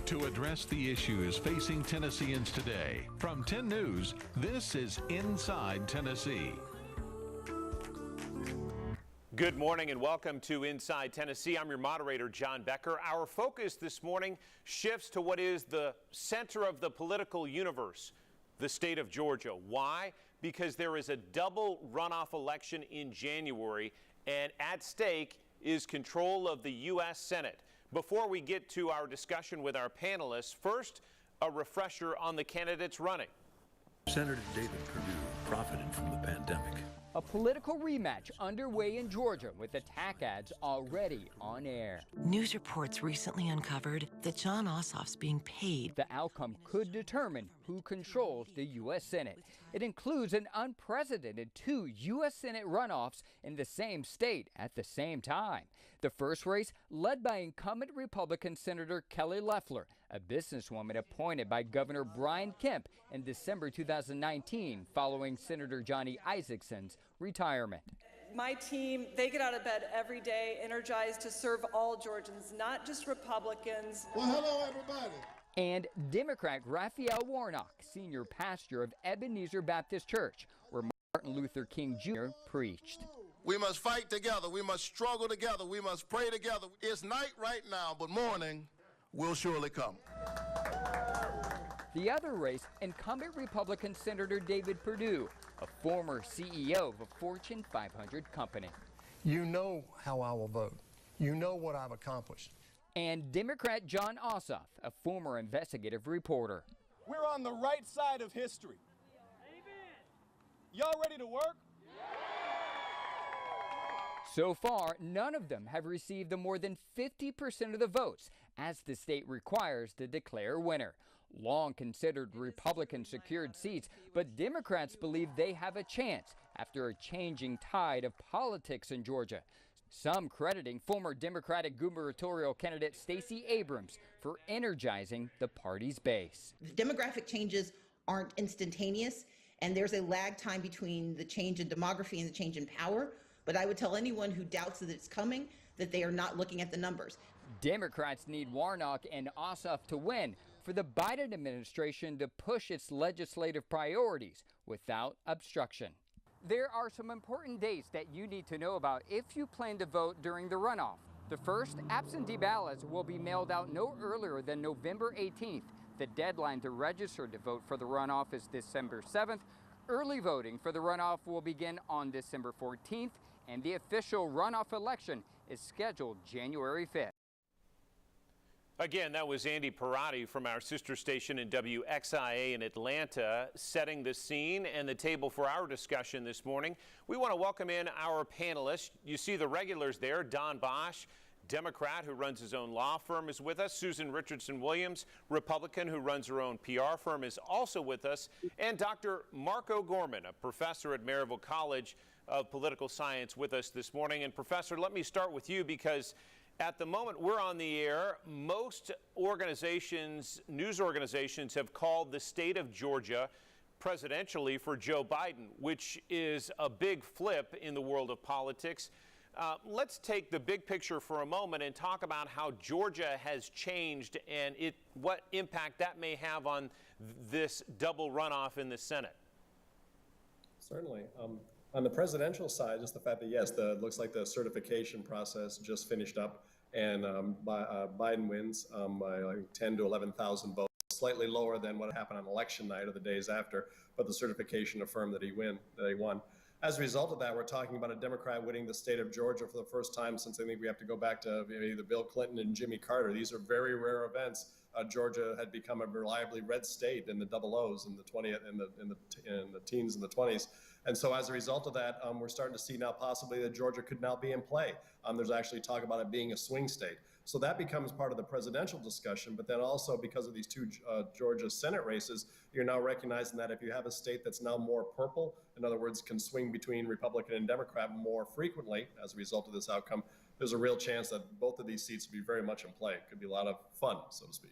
To address the issues facing Tennesseans today, from 10 News, this is Inside Tennessee. Good morning and welcome to Inside Tennessee. I'm your moderator, John Becker. Our focus this morning shifts to what is the center of the political universe, the state of Georgia. Why? Because there is a double runoff election in January, and at stake is control of the U.S. Senate. Before we get to our discussion with our panelists, first, a refresher on the candidates running. Senator David Perdue profited from the pandemic. A political rematch underway in Georgia with attack ads already on air. News reports recently uncovered that Jon Ossoff's being paid. The outcome could determine who controls the U.S. Senate. It includes an unprecedented 2 U.S. Senate runoffs in the same state at the same time. The first race led by incumbent Republican Senator Kelly Loeffler, a businesswoman appointed by Governor Brian Kemp in December 2019 following Senator Johnny Isakson's retirement. My team, they get out of bed every day energized to serve all Georgians, not just Republicans. Well, hello, everybody. And Democrat Raphael Warnock, senior pastor of Ebenezer Baptist Church, where Martin Luther King Jr. preached. We must fight together. We must struggle together. We must pray together. It's night right now, but morning will surely come. The other race, incumbent Republican Senator David Perdue, a former CEO of a Fortune 500 company. You know how I will vote. You know what I've accomplished. And Democrat Jon Ossoff, a former investigative reporter. We're on the right side of history. Y'all ready to work? So far, none of them have received the more than 50% of the votes, as the state requires to declare a winner. Long considered Republican secured seats, but Democrats believe they have a chance after a changing tide of politics in Georgia. Some crediting former Democratic gubernatorial candidate Stacey Abrams for energizing the party's base. The demographic changes aren't instantaneous, and there's a lag time between the change in demography and the change in power. But I would tell anyone who doubts that it's coming that they are not looking at the numbers. Democrats need Warnock and Ossoff to win for the Biden administration to push its legislative priorities without obstruction. There are some important dates that you need to know about if you plan to vote during the runoff. The first, absentee ballots will be mailed out no earlier than November 18th. The deadline to register to vote for the runoff is December 7th. Early voting for the runoff will begin on December 14th, and the official runoff election is scheduled January 5th. Again, that was Andy Parati from our sister station in WXIA in Atlanta, setting the scene and the table for our discussion this morning. We want to welcome in our panelists. You see the regulars there. Don Bosch, Democrat who runs his own law firm, is with us. Susan Richardson Williams, Republican who runs her own PR firm, is also with us. And Dr. Marco Gorman, a professor at Maryville College of Political Science, with us this morning. And Professor, let me start with you, because at the moment we're on the air, most organizations, news organizations, have called the state of Georgia presidentially for Joe Biden, which is a big flip in the world of politics. Let's take the big picture for a moment and talk about how Georgia has changed and what impact that may have on this double runoff in the Senate. Certainly. On the presidential side, just the fact that, yes, looks like the certification process just finished up, and Biden wins by like 10 to 11,000 votes, slightly lower than what happened on election night or the days after, but the certification affirmed that he won. As a result of that, we're talking about a Democrat winning the state of Georgia for the first time since I think we have to go back to either Bill Clinton and Jimmy Carter. These are very rare events. Georgia had become a reliably red state in the double O's in the 20th, in the teens and the 20s. And so as a result of that, we're starting to see now possibly that Georgia could now be in play. There's actually talk about it being a swing state. So that becomes part of the presidential discussion. But then also because of these two Georgia Senate races, you're now recognizing that if you have a state that's now more purple, in other words, can swing between Republican and Democrat more frequently as a result of this outcome, there's a real chance that both of these seats will be very much in play. It could be a lot of fun, so to speak.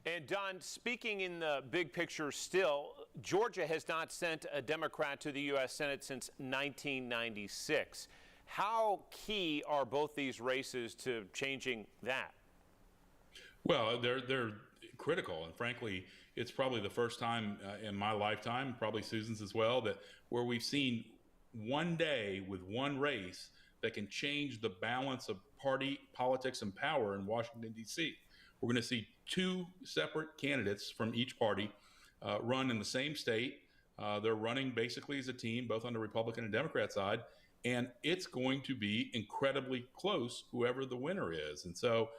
And Don, speaking in the big picture still, Georgia has not sent a Democrat to the U.S. Senate since 1996. How key are both these races to changing that? Well, they're critical. And frankly, it's probably the first time in my lifetime, probably Susan's as well, that where we've seen one day with one race that can change the balance of party politics and power in Washington, D.C. We're going to see two separate candidates from each party run in the same state. They're running basically as a team, both on the Republican and Democrat side, and it's going to be incredibly close, whoever the winner is. And so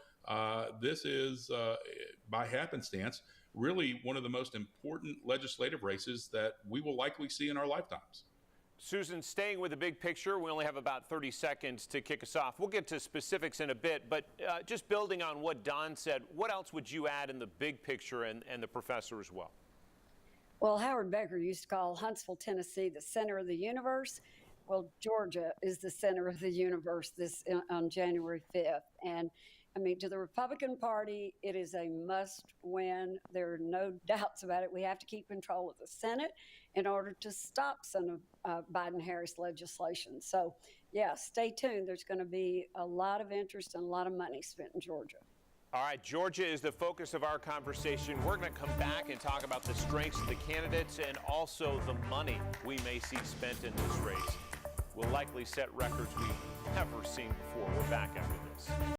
this is, by happenstance, really one of the most important legislative races that we will likely see in our lifetimes. Susan, staying with the big picture, we only have about 30 seconds to kick us off. We'll get to specifics in a bit, but just building on what Don said, what else would you add in the big picture and the professor as well? Well, Howard Becker used to call Huntsville, Tennessee, the center of the universe. Well, Georgia is the center of the universe on January 5th. And I mean, to the Republican Party, it is a must-win. There are no doubts about it. We have to keep control of the Senate in order to stop some of Biden-Harris legislation. So, yeah, stay tuned. There's going to be a lot of interest and a lot of money spent in Georgia. All right, Georgia is the focus of our conversation. We're going to come back and talk about the strengths of the candidates and also the money we may see spent in this race. We'll likely set records we've never seen before. We're back after this.